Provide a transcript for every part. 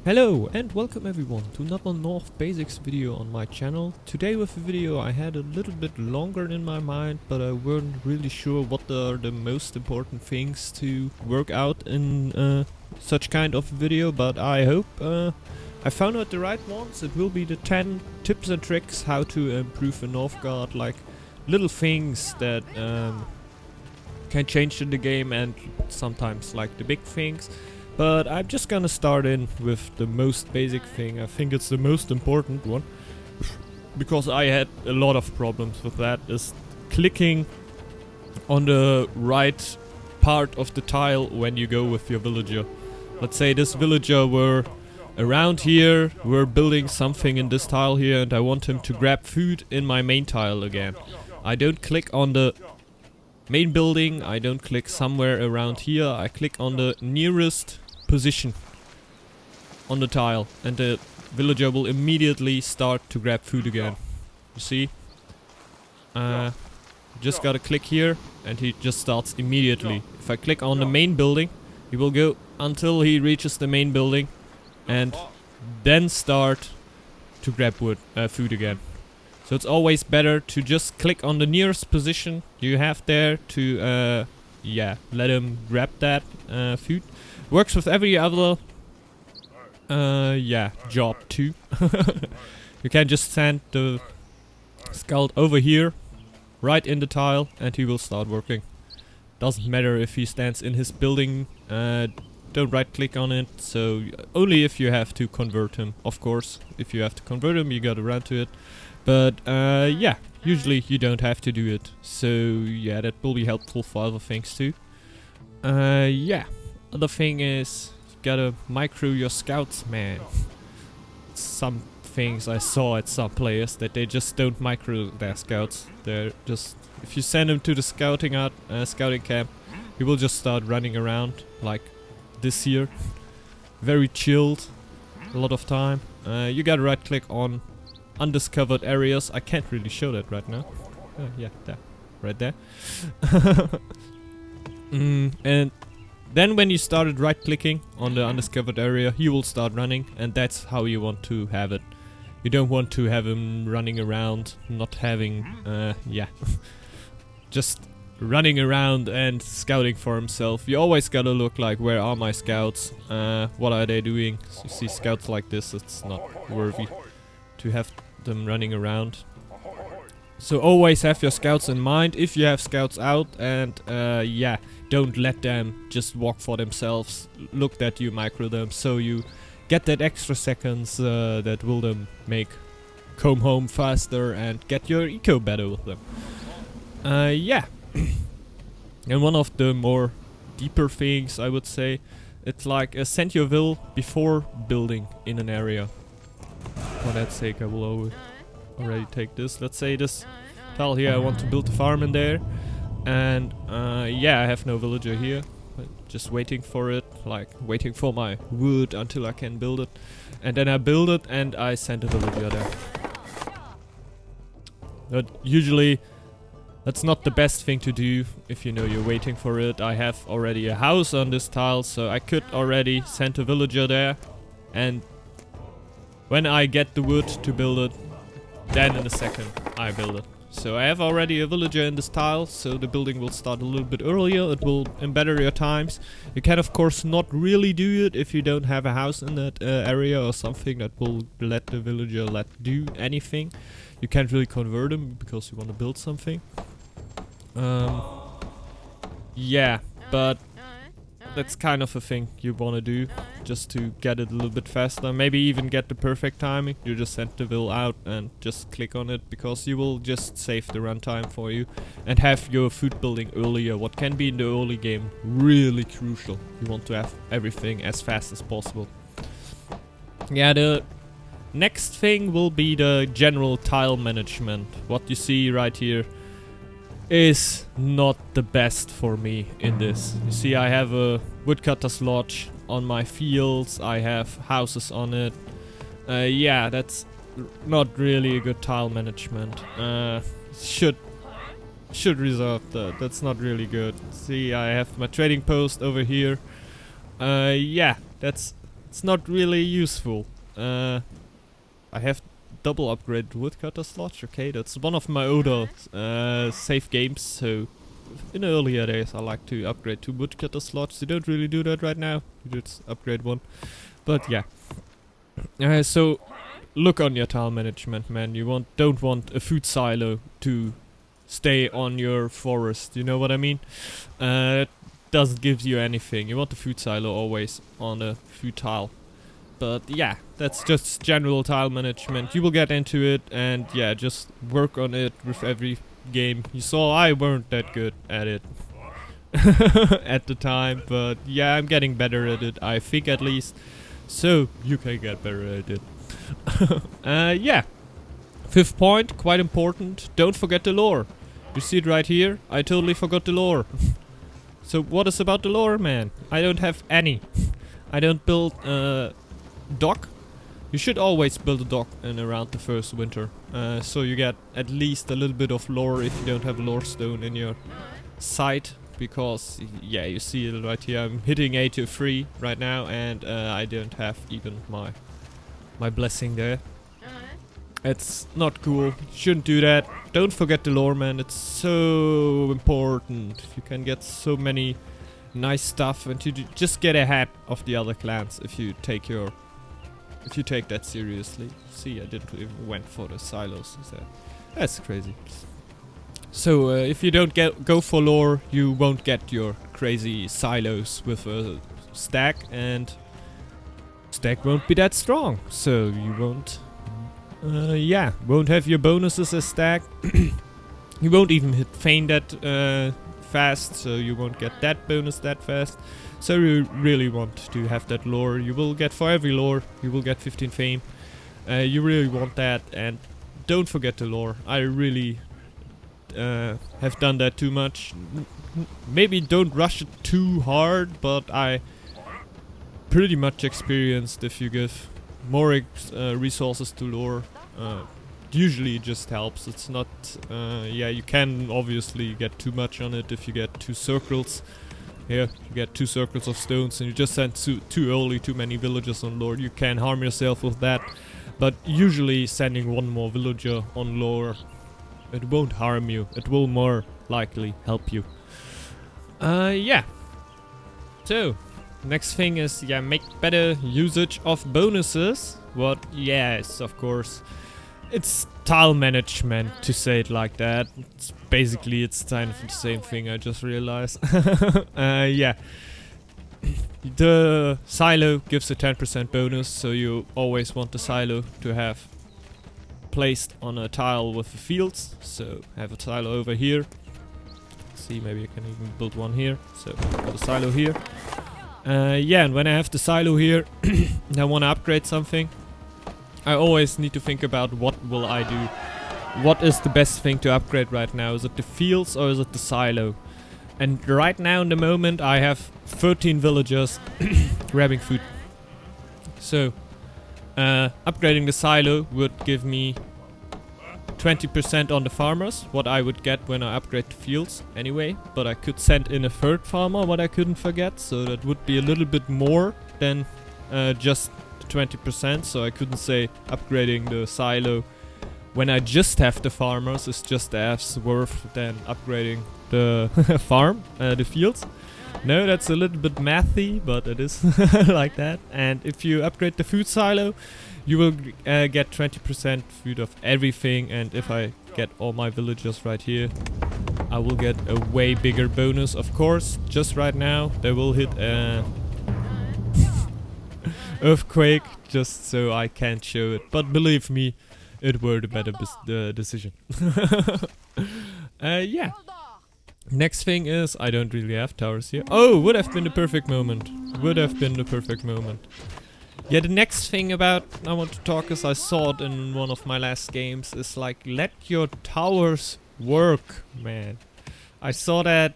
Hello and welcome everyone to another Northbasics video on my channel. Today with the video I had a little bit longer in my mind, but I weren't really sure what are the most important things to work out in such kind of video, but I hope I found out the right ones. It will be the 10 tips and tricks how to improve a Northgard, like little things that can change in the game and sometimes like the big things. But I'm just gonna start in with the most basic thing. I think it's the most important one, because I had a lot of problems with that, is clicking on the right part of the tile when you go with your villager. Let's say this villager were around here, we're building something in this tile here, and I want him to grab food in my main tile again. I don't click on the main building, I don't click somewhere around here, I click on the nearest position on the tile, and the villager will immediately start to grab food again. You see? Just gotta click here and he just starts immediately. If I click on the main building, he will go until he reaches the main building and then start to grab food again. So it's always better to just click on the nearest position you have there to let him grab that food. Works with every other job too. You can just send the scout over here, right in the tile, and he will start working. Doesn't matter if he stands in his building, don't right click on it, so only if you have to convert him, of course. If you have to convert him, you gotta run to it. But usually you don't have to do it. So yeah, that will be helpful for other things too. Other thing is, you gotta micro your scouts, man. Some things I saw at some players that they just don't micro their scouts. They're just, if you send them to the scouting camp, he will just start running around like this here. Very chilled, a lot of time. You gotta right click on undiscovered areas. I can't really show that right now. Yeah, there, right there. And then when you started right clicking on the undiscovered area, he will start running, and that's how you want to have it. You don't want to have him running around, not having, just running around and scouting for himself. You always gotta look like, where are my scouts? What are they doing? So you see scouts like this, it's not worthy to have them running around. So always have your scouts in mind if you have scouts out, and don't let them just walk for themselves. Look that you micro them, so you get that extra seconds that will them make come home faster and get your eco better with them. And one of the more deeper things, I would say, it's like send your will before building in an area. For that sake, I will already take this. Let's say this tile here, I want to build a farm in there, and I have no villager here, just waiting for it, like waiting for my wood until I can build it, and then I build it and I send a villager there. But usually that's not the best thing to do if you know you're waiting for it. I have already a house on this tile, so I could already send a villager there, and when I get the wood to build it, then in a second I build it. So I have already a villager in this tile, so the building will start a little bit earlier. It will embetter your times. You can of course not really do it if you don't have a house in that area or something that will let the villager do anything. You can't really convert him because you want to build something. But that's kind of a thing you want to do, just to get it a little bit faster. Maybe even get the perfect timing. You just send the will out and just click on it, because you will just save the runtime for you and have your food building earlier. What can be in the early game really crucial. You want to have everything as fast as possible. Yeah, the next thing will be the general tile management. What you see right here is not the best for me in this. You see, I have a woodcutter's lodge on my fields, I have houses on it. That's not really a good tile management. Should reserve that. That's not really good. See, I have my trading post over here. That's it's not really useful. I have double upgrade woodcutter slots. Okay, that's one of my older save games. So in earlier days, I like to upgrade 2 woodcutter slots. You don't really do that right now. You just upgrade 1. But yeah. So look on your tile management, man. You don't want a food silo to stay on your forest. You know what I mean? It doesn't give you anything. You want the food silo always on a food tile. But yeah, that's just general tile management. You will get into it, and yeah, just work on it with every game. You saw I weren't that good at it at the time, but yeah, I'm getting better at it, I think at least. So you can get better at it. Yeah. 5th point, quite important. Don't forget the lore. You see it right here? I totally forgot the lore. So what is about the lore, man? I don't have any. I don't build dock. You should always build a dock in around the first winter, so you get at least a little bit of lore if you don't have lore stone in your site, because yeah, you see it right here, I'm hitting 83 right now, and I don't have even my blessing there. It's not cool. Shouldn't do that. Don't forget the lore, man. It's so important. You can get so many nice stuff, and you just get ahead of the other clans if you take that seriously. See, I didn't even went for the silos. That's crazy. So if you don't go for lore, you won't get your crazy silos with a stack, and stack won't be that strong. So you won't won't have your bonuses as stack. You won't even hit feign that fast, so you won't get that bonus that fast. So you really want to have that lore. You will get, for every lore, you will get 15 fame. You really want that, and don't forget the lore. I really have done that too much. Maybe don't rush it too hard, but I pretty much experienced if you give more resources to lore, usually it just helps. It's not, yeah, you can obviously get too much on it if you get 2 circles. Here, you get 2 circles of stones and you just send too early too many villagers on lore. You can harm yourself with that, but usually sending 1 more villager on lore, it won't harm you. It will more likely help you. Yeah. So, next thing is, yeah, make better usage of bonuses. What? Yes, of course. It's tile management, to say it like that. It's basically, it's kind of the same thing, I just realized. Yeah. The silo gives a 10% bonus, so you always want the silo to have placed on a tile with the fields. So have a silo over here. See, maybe I can even build one here. So put a silo here. Yeah, and when I have the silo here, and I want to upgrade something, I always need to think about what will I do. What is the best thing to upgrade right now? Is it the fields or is it the silo? And right now in the moment I have 13 villagers grabbing food. So upgrading the silo would give me 20% on the farmers, what I would get when I upgrade the fields anyway. But I could send in a 3rd farmer, what I couldn't forget. So that would be a little bit more than just 20%, so I couldn't say upgrading the silo when I just have the farmers is just as worth than upgrading the farm, the fields. No, that's a little bit mathy, but it is like that. And if you upgrade the food silo, you will get 20% food of everything, and if I get all my villagers right here, I will get a way bigger bonus. Of course, just right now they will hit earthquake, just so I can't show it, but believe me, it were the better decision. Yeah. Next thing is, I don't really have towers here. Oh, would have been the perfect moment. Would have been the perfect moment. Yeah, the next thing about I want to talk is, I saw it in one of my last games, is like, let your towers work, man. I saw that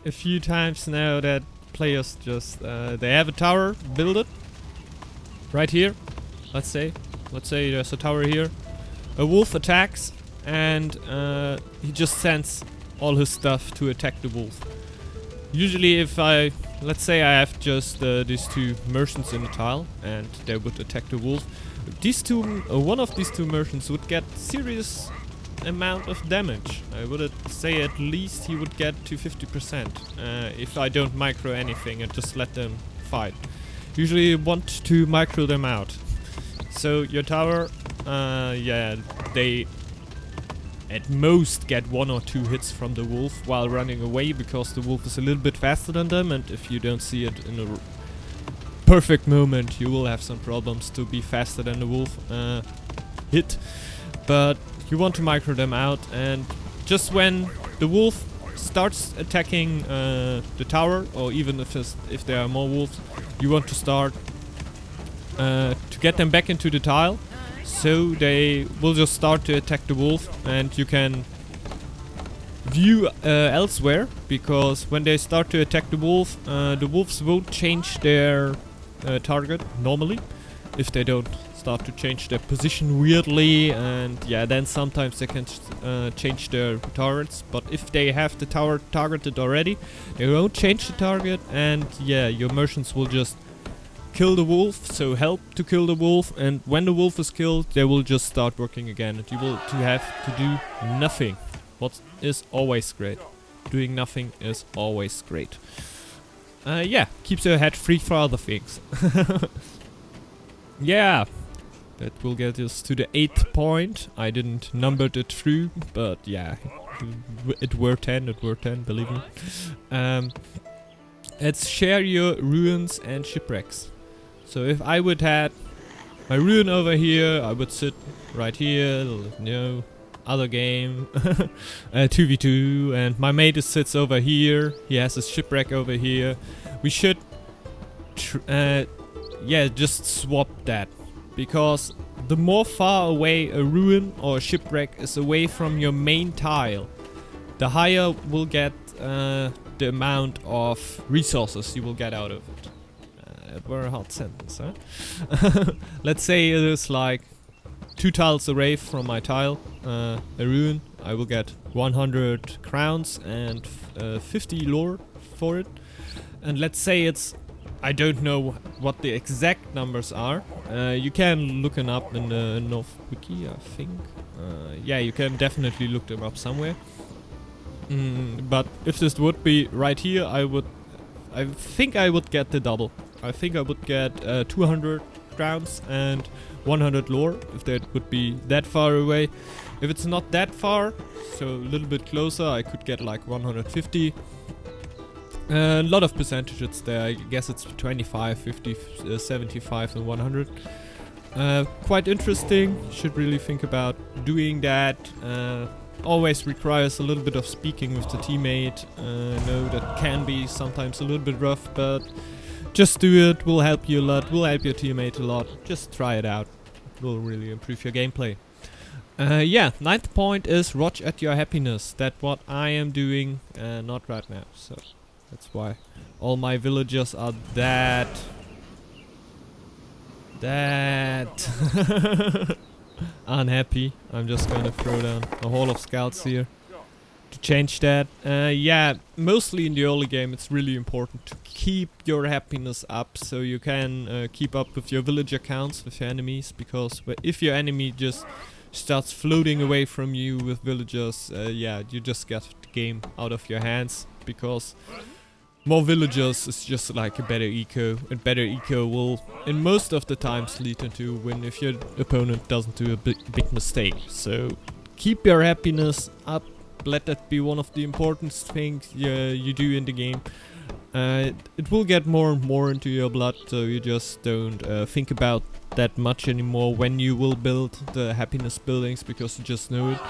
a few times now, that players just, they have a tower, build it. Right here, let's say there's a tower here. A wolf attacks, and he just sends all his stuff to attack the wolf. Usually if I let's say I have just these two merchants in the tile and they would attack the wolf. These two, one of these two merchants would get serious amount of damage. I would say at least he would get to 50% if I don't micro anything and just let them fight. Usually you want to micro them out. So your tower, yeah, they at most get 1 or 2 hits from the wolf while running away, because the wolf is a little bit faster than them, and if you don't see it in a perfect moment, you will have some problems to be faster than the wolf hit. But you want to micro them out, and just when the wolf starts attacking the tower, or even if there are more wolves, you want to start to get them back into the tile, so they will just start to attack the wolf, and you can view elsewhere, because when they start to attack the wolves won't change their target normally, if they don't start to change their position weirdly, and yeah, then sometimes they can change their turrets. But if they have the tower targeted already, they won't change the target, and yeah, your merchants will just kill the wolf, so help to kill the wolf, and when the wolf is killed, they will just start working again, and you will have to do nothing. What is always great. Doing nothing is always great. Yeah, keeps your head free for other things. Yeah, that will get us to the 8th point. I didn't number it through, but yeah, it were 10, believe me. Let's share your ruins and shipwrecks. So if I would have my ruin over here, I would sit right here, other game, 2v2, and my mate sits over here, he has his shipwreck over here. We should, yeah, just swap that, because the more far away a ruin or a shipwreck is away from your main tile, the higher will get the amount of resources you will get out of it. It were a hard sentence, huh? Let's say it is like 2 tiles away from my tile, a ruin. I will get 100 crowns and 50 lore for it. And let's say it's, I don't know what the exact numbers are. You can look them up in the North Wiki, I think. Yeah, you can definitely look them up somewhere. But if this would be right here, I think I would get the double. I think I would get 200 crowns and 100 lore, if that would be that far away. If it's not that far, so a little bit closer, I could get like 150. A lot of percentages there. I guess it's 25, 50, 75 and 100. Quite interesting. Should really think about doing that. Always requires a little bit of speaking with the teammate. Know that can be sometimes a little bit rough, but just do it. Will help you a lot. Will help your teammate a lot. Just try it out. It will really improve your gameplay. Yeah, 9th point is watch at your happiness. That's what I am doing, not right now. So that's why all my villagers are that unhappy. I'm just gonna throw down a hall of scouts here to change that. Yeah, mostly in the early game it's really important to keep your happiness up, so you can keep up with your villager counts with your enemies, because if your enemy just starts floating away from you with villagers, yeah, you just get the game out of your hands, because more villagers is just like a better eco, and better eco will in most of the times lead into a win if your opponent doesn't do a big mistake. So keep your happiness up, let that be one of the important things you do in the game. It will get more and more into your blood, so you just don't think about that much anymore when you will build the happiness buildings, because you just know it.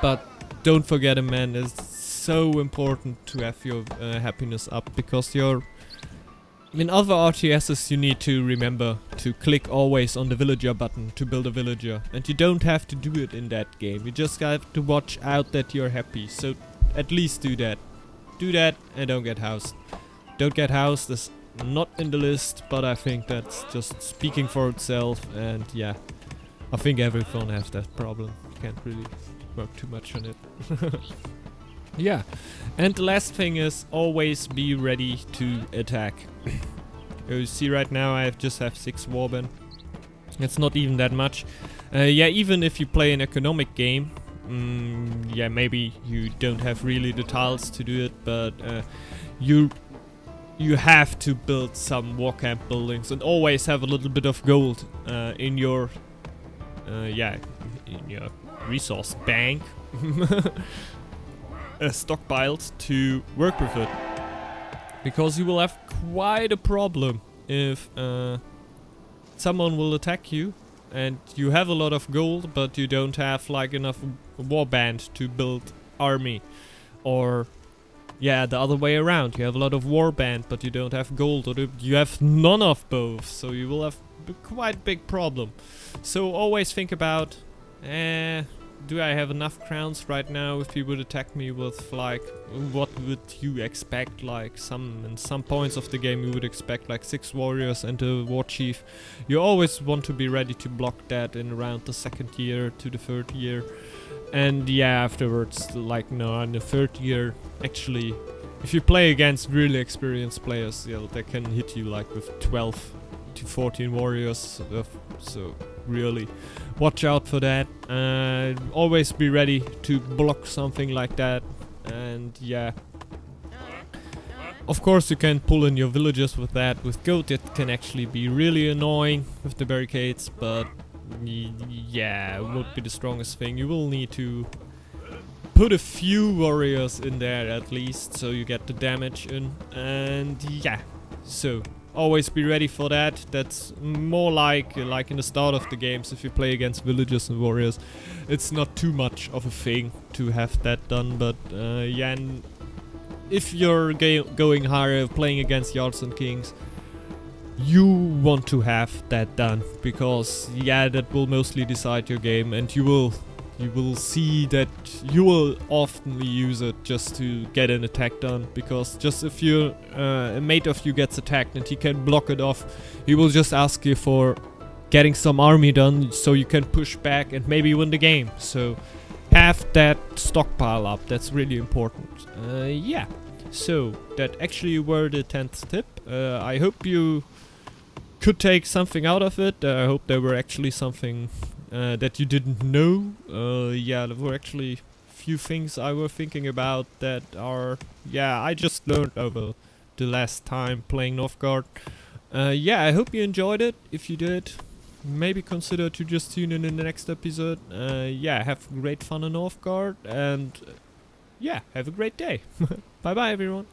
But don't forget it, man, it's so important to have your happiness up, because in other RTSs you need to remember to click always on the villager button to build a villager, and you don't have to do it in that game. You just have to watch out that you're happy, so at least do that. Do that and don't get housed. Don't get housed is not in the list, but I think that's just speaking for itself, and yeah, I think everyone has that problem. You can't really work too much on it. Yeah, and the last thing is always be ready to attack. You see right now I just have 6 warband. It's not even that much. Yeah, even if you play an economic game, yeah, maybe you don't have really the tiles to do it, but you have to build some war camp buildings and always have a little bit of gold in your yeah, in your resource bank stockpiled to work with it, because you will have quite a problem if someone will attack you and you have a lot of gold but you don't have like enough warband to build army, or yeah, the other way around, you have a lot of warband but you don't have gold, or you have none of both, so you will have quite big problem. So always think about, do I have enough crowns right now? If you would attack me with like, what would you expect? Like in some points of the game you would expect like 6 warriors and a war chief. You always want to be ready to block that in around the 2nd year to the 3rd year. And yeah, afterwards, like no, in the 3rd year, actually, if you play against really experienced players, yeah, they can hit you like with 12 to 14 warriors, so really watch out for that. Always be ready to block something like that. And yeah, of course you can pull in your villagers with that. With goat it can actually be really annoying with the barricades, but yeah, it won't be the strongest thing. You will need to put a few warriors in there at least, so you get the damage in. And yeah, so always be ready for that. That's more like in the start of the games, if you play against villagers and warriors, it's not too much of a thing to have that done. But yeah, and if you're going higher, playing against yards and kings, you want to have that done, because yeah, that will mostly decide your game, and you will see that you will often use it just to get an attack done, because just if a mate of you gets attacked and he can block it off, he will just ask you for getting some army done so you can push back and maybe win the game. So have that stockpile up, that's really important. Yeah, so that actually were the 10th tip. I hope you could take something out of it. I hope there were actually something that you didn't know. Yeah, there were actually few things I were thinking about that are, yeah, I just learned over the last time playing Northgard. Yeah, I hope you enjoyed it. If you did, maybe consider to just tune in the next episode. Yeah, have great fun in Northgard, and yeah, have a great day. Bye bye everyone.